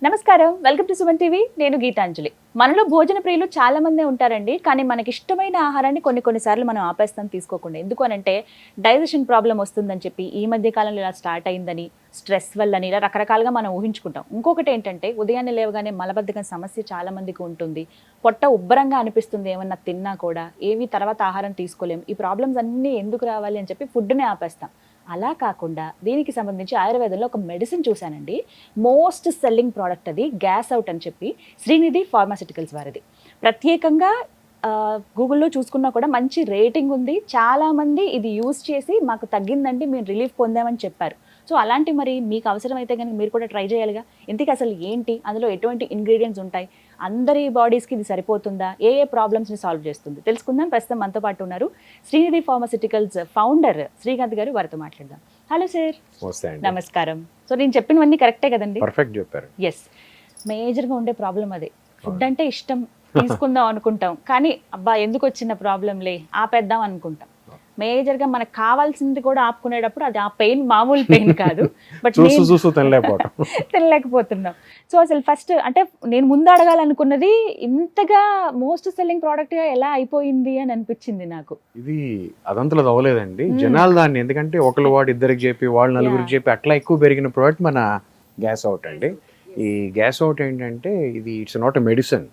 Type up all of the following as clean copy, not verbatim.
నమస్కారం, welcome to Suman TV. నేను గీతాంజలి. మనలో భోజన ప్రియులు చాలా మందే ఉంటారండి. కానీ మనకి ఇష్టమైన ఆహారాన్ని కొన్నిసార్లు మనం ఆపేస్తాం తీసుకోకుండా. ఎందుకు అనంటే డైజెషన్ ప్రాబ్లం వస్తుందని చెప్పి ఈ మధ్య కాలంలో ఇలా స్టార్ట్ అయిందని, స్ట్రెస్ వల్లని ఇలా రకరకాలుగా మనం ఊహించుకుంటాం. ఇంకొకటి ఏంటంటే ఉదయాన్నే లేవగానే మలబద్ధకం సమస్య చాలా మందికి ఉంటుంది. పొట్ట ఉబ్బరంగా అనిపిస్తుంది ఏమన్నా తిన్నా కూడా. ఏవి తర్వాత ఆహారం తీసుకోలేం. ఈ ప్రాబ్లమ్స్ అన్నీ ఎందుకు రావాలి అని చెప్పి ఫుడ్నే ఆపేస్తాం. అలా కాకుండా దీనికి సంబంధించి ఆయుర్వేదంలో ఒక మెడిసిన్ చూశానండి. మోస్ట్ సెల్లింగ్ ప్రోడక్ట్ అది గ్యాస్ అవుట్ అని చెప్పి శ్రీనిధి ఫార్మాసిటికల్స్ వారిది. ప్రత్యేకంగా గూగుల్లో చూసుకున్నా కూడా మంచి రేటింగ్ ఉంది. చాలామంది ఇది యూజ్ చేసి మాకు తగ్గిందండి, మేము రిలీఫ్ పొందామని చెప్పారు. సో అలాంటి మరి మీకు అవసరమైతే కనుక మీరు కూడా ట్రై చేయాలిగా. ఇంతకీ అసలు ఏంటి, అందులో ఎటువంటి ఇంగ్రీడియంట్స్ ఉంటాయి, అందరి బాడీస్కి ఇది సరిపోతుందా, ఏ ప్రాబ్లమ్స్ని సాల్వ్ చేస్తుంది తెలుసుకుందాం. ప్రస్తుతం మనతో పాటు ఉన్నారు శ్రీనిధి ఫార్మాసిటికల్స్ ఫౌండర్ శ్రీకాంత్ గారు. వారితో మాట్లాడదాం. Hello sir. నమస్కారం. సో నేను చెప్పినవన్నీ కరెక్టే కదండి? పర్ఫెక్ట్ చెప్పారు. ఎస్. మేజర్గా ఉండే ప్రాబ్లం అదే. ఫుడ్ అంటే ఇష్టం, తీసుకుందాం అనుకుంటాం, కానీ అబ్బా ఎందుకు వచ్చిన ప్రాబ్లంలే ఆపేద్దాం అనుకుంటాం. మేజర్గా మనకు కావాల్సింది కూడా ఆపుకునేటప్పుడు అది ఆ పెయిన్ మామూలు పెయిన్ కాదు, బట్ తినలేకపోతున్నాం. సో అసలు ఫస్ట్ అంటే నేను ముందు అడగాలనుకున్నది, ఇంతగా మోస్ట్ సెల్లింగ్ ప్రోడక్ట్ గా ఎలా అయిపోయింది అని అనిపించింది నాకు. ఇది అదంతలో అవ్వలేదండి, జనాలు దాన్ని ఎందుకంటే ఒకళ్ళు వాడు ఇద్దరికి చెప్పి వాళ్ళు నలుగురికి చెప్పి అట్లా ఎక్కువ పెరిగిన ప్రోడక్ట్ మన గ్యాస్ అవుట్ అండి. ఈ గ్యాస్ అవుట్ ఏంటంటే ఇది ఇట్స్ నాట్ ఎ మెడిసిన్.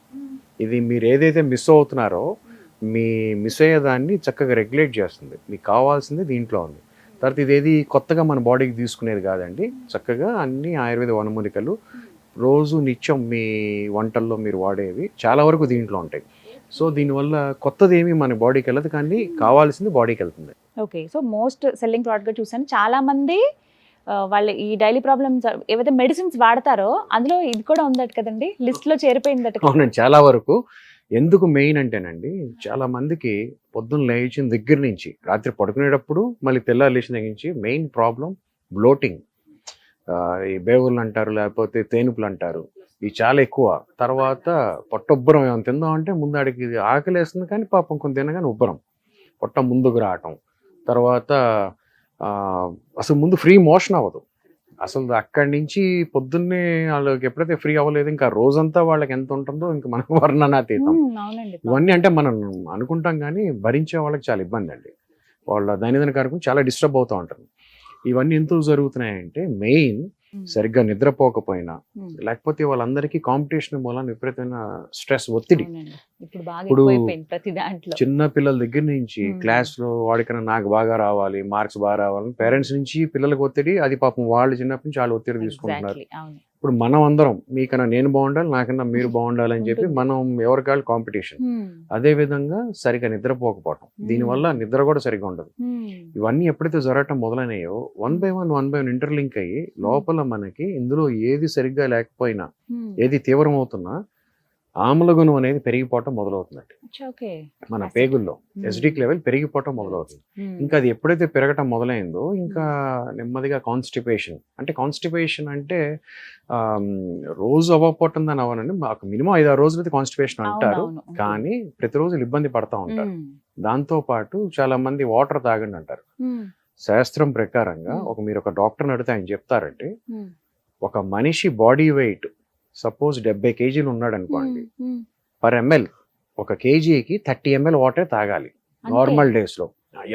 ఇది మీరు ఏదైతే మిస్ అవుతున్నారో మీ మిస్ అయ్యేదాన్ని చక్కగా రెగ్యులేట్ చేస్తుంది. మీకు కావాల్సింది దీంట్లో ఉంది. తర్వాత ఇదేది కొత్తగా మన బాడీకి తీసుకునేది కాదండి. చక్కగా అన్ని ఆయుర్వేద వనమూలికలు రోజు నిత్యం మీ వంటల్లో మీరు వాడేవి చాలా వరకు దీంట్లో ఉంటాయి. సో దీనివల్ల కొత్తది ఏమి మన బాడీకి వెళ్ళదు, కానీ కావాల్సింది బాడీకి వెళ్తుంది. ఓకే. సో మోస్ట్ సెల్లింగ్ ప్రోడక్ట్గా చూసాను. చాలా మంది వాళ్ళు ఈ డైలీ ప్రాబ్లమ్స్ ఏవైతే మెడిసిన్స్ వాడతారో అందులో ఇది కూడా ఉందట కదండి, లిస్ట్లో చేరిపోయిందట. అవునండి, చాలా వరకు. ఎందుకు మెయిన్ అంటేనండి, చాలా మందికి పొద్దున్న లేచిన దగ్గర నుంచి రాత్రి పడుకునేటప్పుడు మళ్ళీ తెల్లారి లేచిన దగ్గర నుంచి మెయిన్ ప్రాబ్లం బ్లోటింగ్. ఈ బేవులు అంటారు, లేకపోతే తేనుపులు అంటారు, ఇవి చాలా ఎక్కువ. తర్వాత పొట్టొబ్బరం ఏమైనా తిందామంటే ముందు ఆడికి ఆకలి వేస్తుంది, కానీ పాపం కొంత తినగానే ఉబ్బరం, పొట్ట ముందుకు రావటం. తర్వాత అసలు ముందు ఫ్రీ మోషన్ అవ్వదు. అసలు అక్కడి నుంచి పొద్దున్నే వాళ్ళకి ఎప్పుడైతే ఫ్రీ అవ్వలేదు, ఇంకా రోజంతా వాళ్ళకి ఎంత ఉంటుందో ఇంకా మనం వర్ణనాతీతం. ఇవన్నీ అంటే మనం అనుకుంటాం, కానీ భరించే వాళ్ళకి చాలా ఇబ్బంది అండి. వాళ్ళ దైనందిన కార్యక్రమం చాలా డిస్టర్బ్ అవుతూ ఉంటుంది. ఇవన్నీ ఎందుకు జరుగుతున్నాయంటే మెయిన్ సరిగ్గా నిద్రపోకపోయినా, లేకపోతే వాళ్ళందరికీ కాంపిటీషన్ మూలాన విపరీతమైన స్ట్రెస్, ఒత్తిడి. ఇప్పుడు చిన్న పిల్లల దగ్గర నుంచి క్లాస్ లో వాడికన్నా నాకు బాగా రావాలి, మార్క్స్ బాగా రావాలని పేరెంట్స్ నుంచి పిల్లలకు ఒత్తిడి. అది పాపం వాళ్ళు చిన్నప్పటి నుంచి చాలా ఒత్తిడి తీసుకుంటున్నారు. ఇప్పుడు మనం అందరం మీకన్నా నేను బాగుండాలి, నాకన్నా మీరు బాగుండాలి అని చెప్పి మనం ఎవరికాళ్ళు కాంపిటీషన్. అదే విధంగా సరిగా నిద్రపోకపోవటం, దీనివల్ల నిద్ర కూడా సరిగా ఉండదు. ఇవన్నీ ఎప్పుడైతే జరగటం మొదలైనాయో వన్ బై వన్ ఇంటర్లింక్ అయ్యి లోపల మనకి ఇందులో ఏది సరిగ్గా లేకపోయినా, ఏది తీవ్రం అవుతున్నా ఆమ్లగుణం అనేది పెరిగిపోవటం మొదలవుతుందండి. మన పేగుల్లో ఎసిడిక్ లెవెల్ పెరిగిపోవటం మొదలవుతుంది. ఇంకా అది ఎప్పుడైతే పెరగటం మొదలైందో ఇంకా నెమ్మదిగా కాన్స్టిపేషన్. అంటే కాన్స్టిపేషన్ అంటే రోజు అవ్వకపోవటం దాని అవ్వనండి, మాకు మినిమం 5-6 రోజులు అయితే కాన్స్టిపేషన్ అంటారు, కానీ ప్రతిరోజు ఇబ్బంది పడతా ఉంటారు. దాంతో పాటు చాలా మంది వాటర్ తాగండి అంటారు. శాస్త్రం ప్రకారంగా మీరు ఒక డాక్టర్ని అడిగితే ఆయన చెప్తారంటే, ఒక మనిషి బాడీ వెయిట్ సపోజ్ 70 kg ఉన్నాడు అనుకోండి, పర్ ఎంఎల్ 1 kgకి 30 ml వాటర్ తాగాలి నార్మల్ డేస్ లో.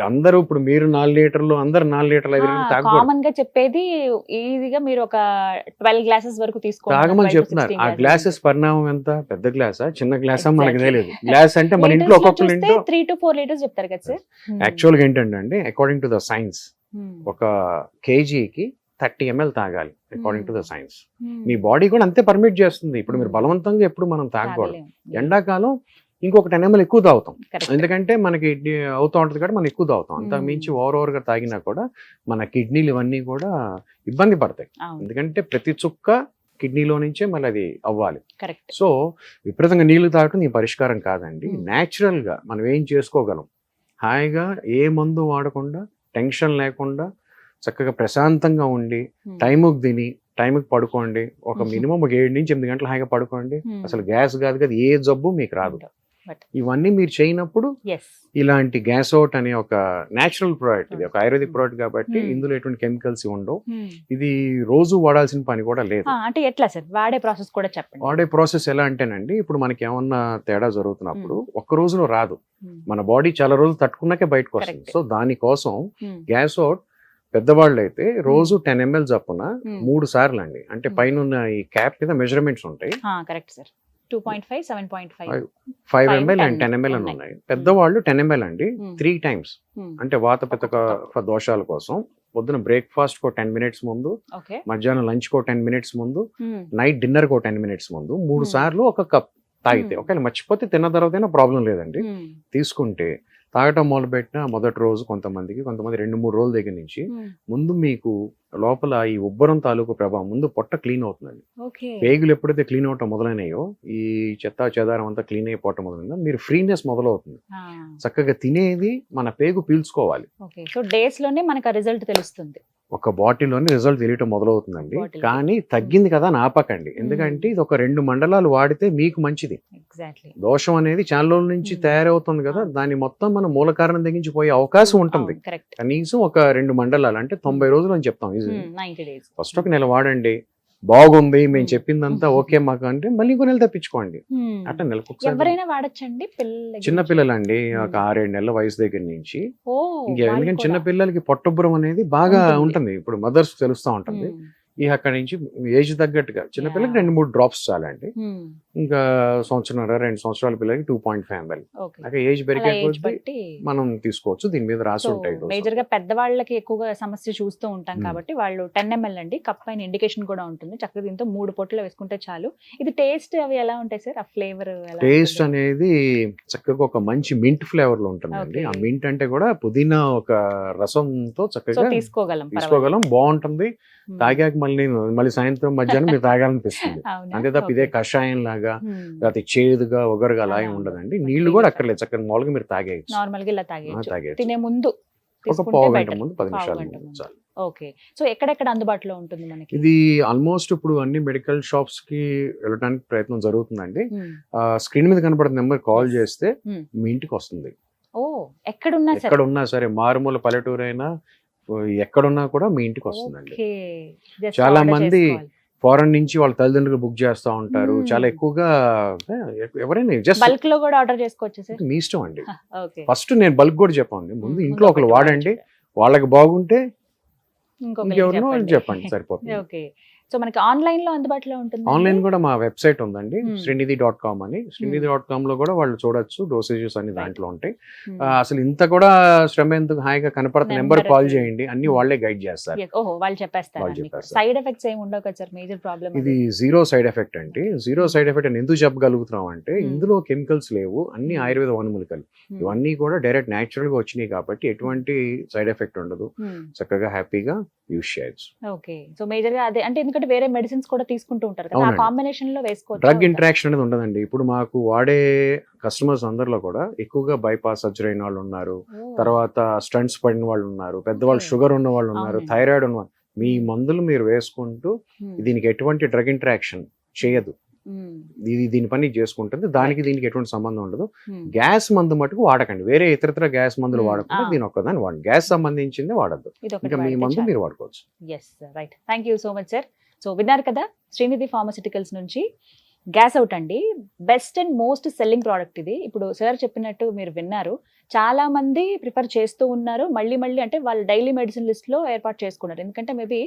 అందరూ ఇప్పుడు మీరు 4 లీటర్లు, అందరు 4 లీటర్లు 5 లీటర్లు కామన్ గా చెప్పేది ఈజీగా మీరు ఒక 12 గ్లాసెస్ వరకు తాగమని చెప్తున్నారు. ఆ గ్లాసెస్ పరిణామం ఎంత, పెద్ద గ్లాసా చిన్న గ్లాసా మనకు తెలియదు. గ్లాస్ అంటే మన ఇంట్లో ఒక్కొక్కరు 3 to 4 లీటర్స్ చెప్తారు కదా సార్. యాక్చువల్గా ఏంటంటే according to the science 1 kgకి 30 ml తాగాలి according to the science. Me body కూడా అంతే పర్మిట్ చేస్తుంది. ఇప్పుడు మీరు బలవంతంగా ఎప్పుడు మనం తాగకూడదు. ఎండాకాలం ఇంకొక 10 ml ఎక్కువ తాగుతాం, ఎందుకంటే మనకి అవుతూ ఉంటుంది కాబట్టి మనం ఎక్కువ తాగుతాం. అంతకు మించి ఓవర్గా తాగినా కూడా మన కిడ్నీలు ఇవన్నీ కూడా ఇబ్బంది పడతాయి, ఎందుకంటే ప్రతి చుక్క కిడ్నీలో నుంచే మళ్ళీ అది అవ్వాలి. సో విపరీతంగా నీళ్లు తాగటం ఈ పరిష్కారం కాదండి. న్యాచురల్ గా మనం ఏం చేసుకోగలం, హాయిగా ఏ మందు వాడకుండా, టెన్షన్ లేకుండా, చక్కగా ప్రశాంతంగా ఉండి, టైంకి తిని టైంకి పడుకోండి. ఒక మినిమం 7 నుంచి 8 గంటలు హాయిగా పడుకోండి. అసలు గ్యాస్ కాదు కదా, ఏ జబ్బు మీకు రాదు. But ఇవన్నీ మీరు చేయనప్పుడు ఎస్ ఇలాంటి గ్యాస్ అవుట్ అనే ఒక నేచురల్ ప్రోడక్ట్, ఇది ఒక ఆయుర్వేదిక్ ప్రోడక్ట్ కాబట్టి Hmm. ఇందులో ఎటువంటి కెమికల్స్ ఉండవు. ఇది రోజు వాడాల్సిన పని కూడా లేదు. అంటే ఎట్లా సార్ వాడే ప్రాసెస్ కూడా చెప్పండి. వాడే ప్రాసెస్ ఎలా అంటేనండి, ఇప్పుడు మనకి ఏమన్నా తేడా జరుగుతున్నప్పుడు ఒక్క రోజులో రాదు, Hmm. మన బాడీ చాలా రోజులు తట్టుకున్నాకే బయటకు వస్తుంది. Correct. సో దానికోసం Hmm. గ్యాస్ అవుట్ పెద్దవాళ్ళు అయితే రోజు 10 ml చప్పున Hmm. 3 సార్లు అండి. అంటే Hmm. పైన ఉన్న ఈ క్యాప్ మీద మెజర్మెంట్స్ ఉంటాయి. Correct sir. 2.5, 7.5. 5 5 ml and and 10 ml అని ఉన్నాయి. ఉన్నాయి. పెద్దవాళ్ళు 10 ml అండి. Hmm. 3 times Hmm. అంటే వాత పితక ఒక్కొక్క దోషాల కోసం పొద్దున బ్రేక్ఫాస్ట్ కో 10 minutes ముందు, ఓకే. మధ్యాహ్నం లంచ్ కో 10 minutes ముందు, నైట్ డిన్నర్ కో 10 minutes ముందు 3 Hmm. సార్లు ఒక కప్ తాగితే, Hmm. ఒకవేళ మర్చిపోతే తిన్న తర్వాత ప్రాబ్లం లేదండి. తీసుకుంటే తాగటం మొదలుపెట్టిన మొదటి రోజు కొంతమంది 2-3 రోజుల దగ్గర నుంచి ముందు మీకు లోపల ఈ ఉబ్బరం తాలూకు ప్రభావం, ముందు పొట్ట క్లీన్ అవుతుందండి. ఓకే. పేగులు ఎప్పుడైతే క్లీన్ అవటం మొదలైనాయో, ఈ చెత్త చెదారం అంతా క్లీన్ అయిపోవటం మొదలైందో, మీరు ఫ్రీనెస్ మొదలవుతుంది. చక్కగా తినేది మన పేగు పీల్చుకోవాలి. ఓకే. సో డేస్ లోనే మనకు ఆ రిజల్ట్ తెలుస్తుంది. ఒక బాటిల్లోని రిజల్ట్ తెలియటం మొదలవుతుందండి. బాటిల్. కానీ తగ్గింది కదా అని ఆపకండి, ఎందుకంటే ఇది ఒక 2 మండలాలు వాడితే మీకు మంచిది. ఎగ్జాక్ట్లీ. దోషం అనేది చాలా రోజుల నుంచి తయారవుతుంది కదా, దాన్ని మొత్తం మనం మూల కారణం తగ్గించి పోయే అవకాశం ఉంటుంది. కరెక్ట్. కనీసం ఒక 2 మండలాలు అంటే 90 రోజులు అని చెప్తాం. 90 days. ఫస్ట్ ఒక నెల వాడండి, బాగుంది మేము చెప్పిందంతా ఓకే మాకు అంటే మళ్ళీ ఇంకో నెల తెప్పించుకోండి. అట్లా నెలకు ఒకసారి. ఎవరైనా వాడచ్చండి పిల్లలు? చిన్న పిల్లలండి, ఒక 6-7 నెలల వయసు దగ్గర నుంచి. ఎందుకంటే చిన్న పిల్లలకి పొట్టబ్బరం అనేది బాగా ఉంటుంది. ఇప్పుడు మదర్స్ తెలుస్తూ ఉంటుంది. ఈ అక్కడి నుంచి ఏజ్ తగ్గట్టుగా చిన్న పిల్లలకి 2-3 డ్రాప్స్ చాలండి. ఇంకా 1-2 సంవత్సరాల పిల్లలకి 2.5 ml. అక్కడ ఏజ్ పెరిగే కొద్దీ మనం తీసుకోవచ్చు. దీని మీద రాసి ఉంటాయి. మేజర్ గా పెద్దవాళ్ళకి ఎక్కువగా సమస్య చూస్తూ ఉంటాం కాబట్టి వాళ్ళు 10 ml అండి. కప్ పైన ఇండికేషన్ కూడా ఉంటుంది. చక్కగా దీంతో 3 పొట్లు వేసుకుంటే చాలు. ఇది టేస్ట్ అవి ఎలా ఉంటాయి సార్? ఆ ఫ్లేవర్ టేస్ట్ అనేది చక్కగా ఒక మంచి మింట్ ఫ్లేవర్ లో ఉంటుందండి. ఆ మింట్ అంటే కూడా పుదీనా ఒక రసంతో చక్కగా తీసుకోగలం, బాగుంటుంది. తాగాక మళ్ళీ సాయంత్రం మధ్యాహ్నం మీరు తాగాలనిపిస్తుంది. అంతే తప్ప ఇదే కషాయం లాగా లేకపోతే చేదుగా ఒగరుగా అలా ఏమి ఉండదండి. నీళ్లు కూడా అక్కర్లేదు, చక్కగా మామూలుగా మీరు తాగేయచ్చు. నార్మల్ గా ఇలా తాగేయచ్చు. తాగేయచ్చు. తినే ముందు ఒక పావు గంట ముందు, 10 నిమిషాల ముందు చాలు. ఓకే. సో ఎక్కడెక్కడ అందుబాటులో ఉంటుంది మనకి? ఇది ఆల్మోస్ట్ ఇప్పుడు అన్ని మెడికల్ షాప్స్ కి వెళ్ళడానికి ప్రయత్నం జరుగుతుందండి. స్క్రీన్ మీద కనపడుతున్న నెంబర్ కాల్ చేస్తే మీ ఇంటికి వస్తుంది. ఓ, ఎక్కడున్నా సరే, మారుమూల పల్లెటూరు అయినా ఎక్కడున్నా కూడా మీ ఇంటికి వస్తుందండి. చాలా మంది ఫారెన్ నుంచి వాళ్ళ తల్లిదండ్రులు బుక్ చేస్తూ ఉంటారు. చాలా ఎక్కువగా ఎవరైనా జస్ట్ బల్క్ లో కూడా ఆర్డర్ చేసుకోవచ్చు సార్, మీ ఇష్టం అండి. ఓకే. ఫస్ట్ నేను బల్క్ కూడా చెప్పండి, ముందు ఇంట్లో ఒకరు వాడండి, వాళ్ళకి బాగుంటే ఇంకెవరినో చెప్పండి, సరిపోతుంది. ఓకే. సో మనకి ఆన్లైన్ లో అందుబాటులో ఉంటుంది. ఆన్లైన్ కూడా మా వెబ్సైట్ ఉందండి, srinidhi.com అని. srinidhi.com లో కూడా వాళ్ళు చూడొచ్చు, డోసేజెస్ అన్ని దాంట్లో ఉంటాయి. అసలు ఇంత కూడా శ్రమ ఎందుకు, హాయిగా కనపడుతున్న నెంబర్ కాల్ చేయండి, అన్ని వాళ్ళే గైడ్ చేస్తారు. ఓహో, వాళ్ళు చెప్పేస్తారు. సైడ్ ఎఫెక్ట్స్ ఏమి ఉండవు కదా సార్? మేజర్ ప్రాబ్లమ్ ఇది జీరో సైడ్ ఎఫెక్ట్ అండి. జీరో సైడ్ ఎఫెక్ట్ అని ఎందుకు చెప్పగలుగుతున్నాం అంటే, ఇందులో కెమికల్స్ లేవు, అన్ని ఆయుర్వేద వనమూలికలు. ఇవన్నీ కూడా డైరెక్ట్ న్యాచురల్ గా వచ్చినాయి కాబట్టి ఎటువంటి సైడ్ ఎఫెక్ట్ ఉండదు. చక్కగా హ్యాపీగా యూజ్ చేయొచ్చు. ఓకే. సో మేజర్ గా అదే అంటే, ఎందుకంటే వేరే మెడిసిన్స్ కూడా తీసుకుంటూ ఉంటారు కదా, ఆ కాంబినేషన్ లో వేసుకోవచ్చు. డ్రగ్ ఇంటరాక్షన్ అనేది ఉండదండి. ఇప్పుడు మాకు వాడే కస్టమర్స్ అందరిలో కూడా ఎక్కువగా బైపాస్ సర్జరీ అయిన వాళ్ళు ఉన్నారు, తర్వాత స్టంట్స్ పడిన వాళ్ళు ఉన్నారు, పెద్దవాళ్ళు షుగర్ ఉన్న వాళ్ళు ఉన్నారు, థైరాయిడ్ ఉన్న వాళ్ళు. మీ మందులు మీరు వేసుకుంటూ దీనికి ఎటువంటి డ్రగ్ ఇంటరాక్షన్ చేయదు, దీని పని చేసుకుంటుంది. దీనికి ఎటువంటి సంబంధం ఉండదు. గ్యాస్ మందు మటుకు వాడకండి, వేరే ఇతరత్ర గ్యాస్ మందులు వాడకుండా దీని ఒక్కదాన్ని వాడండి. గ్యాస్ సంబంధించింది వాడద్దు, ఇంకా మీ మందు మీరు వాడుకోవచ్చు. Yes, right. Thank you so much sir. So విన్నారు కదా, శ్రీనిధి ఫార్మాసిటికల్స్ నుంచి గ్యాస్ అవుట్ అండి, best and most selling product ఇది. ఇప్పుడు సార్ చెప్పినట్టు మీరు విన్నారు, చాలా మంది ప్రిఫర్ చేస్తూ ఉన్నారు. మళ్ళీ అంటే వాళ్ళు డైలీ మెడిసిన్ లిస్ట్ లో ఏర్పాటు చేసుకున్నారు. ఎందుకంటే మేబీ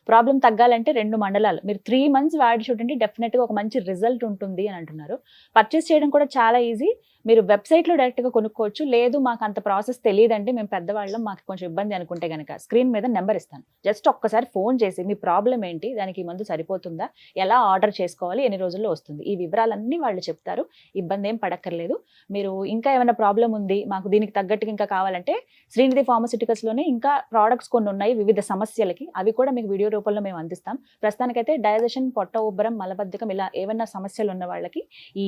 ప్రాబ్లం తగ్గాలంటే 2 మండలాలు మీరు 3 months వాడి చూడండి, డెఫినెట్ గా ఒక మంచి రిజల్ట్ ఉంటుంది అని అంటున్నారు. పర్చేస్ చేయడం కూడా చాలా ఈజీ. మీరు వెబ్సైట్లో డైరెక్ట్గా కొనుక్కోవచ్చు. లేదు మాకు అంత ప్రాసెస్ తెలియదండి, మేము పెద్దవాళ్ళం, మాకు కొంచెం ఇబ్బంది అనుకుంటే కనుక స్క్రీన్ మీద నెంబర్ ఇస్తాను. జస్ట్ ఒక్కసారి ఫోన్ చేసి మీ ప్రాబ్లం ఏంటి, దానికి మందు సరిపోతుందా, ఎలా ఆర్డర్ చేసుకోవాలి, ఎన్ని రోజుల్లో వస్తుంది, ఈ వివరాలన్నీ వాళ్ళు చెప్తారు. ఇబ్బంది ఏం పడక్కర్లేదు. మీరు ఇంకా ఏమైనా ప్రాబ్లం ఉంది, మాకు దీనికి తగ్గట్టుగా ఇంకా కావాలంటే శ్రీనిధి ఫార్మాసిటికల్స్లోనే ఇంకా ప్రోడక్ట్స్ కొన్ని ఉన్నాయి వివిధ సమస్యలకి, అవి కూడా మీకు వీడియో రూపంలో మేము అందిస్తాం. ప్రస్తుతానికైతే డైజెషన్, పొట్ట ఉబ్బరం, మలబద్ధకం ఇలా ఏమైనా సమస్యలు ఉన్న వాళ్ళకి ఈ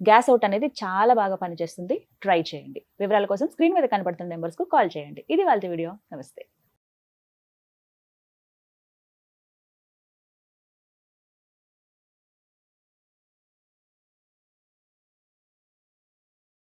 గ్యాస్ అవుట్ అనేది చాలా బాగా పనిచేస్తుంది. ట్రై చేయండి. వివరాల కోసం స్క్రీన్ మీద కనబడుతున్న నెంబర్స్కు కాల్ చేయండి. ఇది వాళ్ళ వీడియో. నమస్తే.